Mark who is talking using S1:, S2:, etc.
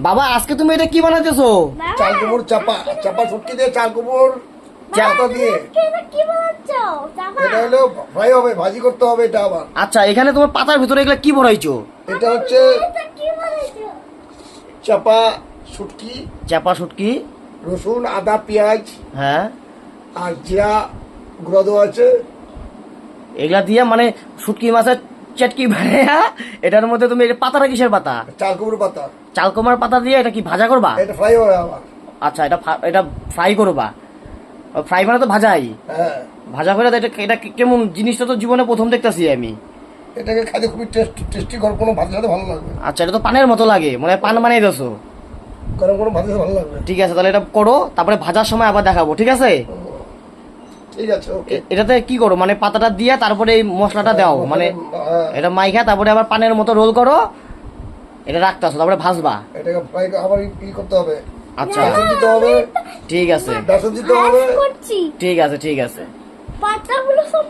S1: বাবা আজকে তুমি এটা কি বানাইতেছো?
S2: চাল কুমড়োর চাপা, চাপা শুটকি দিয়ে চাল কুমড়োর চাপা দিয়ে। এটা হলো ফ্রাই হবে, ভাজি করতে হবে এটা আবার।
S1: আচ্ছা এখানে তোমার পাতার ভিতরে এগুলা কি ভরাইছো?
S2: এটা হচ্ছে চাপা শুটকি,
S1: চাপা শুটকি,
S2: রসুন, আদা, পেঁয়াজ
S1: হ্যাঁ
S2: আর জিরা গুঁড়ো দেওয়া আছে।
S1: এগুলা দিয়ে মানে শুটকি মাছের চটকি বানায়া এটার মধ্যে তুমি এটা পাতাটা কিসের পাতা?
S2: চাল কুমড়োর পাতা।
S1: চালকুমার পাতা দিয়ে এটা কি ভাজা করবা?
S2: এটা ফ্রাই হবে আবার।
S1: আচ্ছা এটা ফ্রাই করবা। ফ্রাই মানে তো ভাজাই,
S2: হ্যাঁ,
S1: ভাজা করে এটা এটা কেমন জিনিসটা তো জীবনে প্রথম দেখতেছি আমি।
S2: এটাকে খাইতে খুবই টেস্টি, গরম কোনো ভাতের সাথে ভালো লাগবে।
S1: আচ্ছা এটা তো পানের মতো লাগে, মানে পান বানিয়ে দিছো।
S2: গরম কোনো ভাতের সাথে ভালো লাগবে।
S1: ঠিক আছে তাহলে এটা করো, তারপরে ভাজার সময় আবার দেখাবো, ঠিক আছে?
S2: ঠিক আছে, ওকে।
S1: এটাতে কি করো মানে পাতাটা দিয়ে তারপরে এই মশলাটা দাও, মানে এটা মাইখা তারপরে আবার পানের মতো রোল করো, এটা রাখতে আসো, তারপরে ভাজবা।
S2: এটাকে ফ্রাই আবার করতে হবে।
S1: আচ্ছা
S2: বেসন দিতে হবে,
S1: ঠিক আছে,
S2: বেসন দিতে হবে।
S1: ঠিক আছে, ঠিক আছে।
S3: পাতাগুলো সব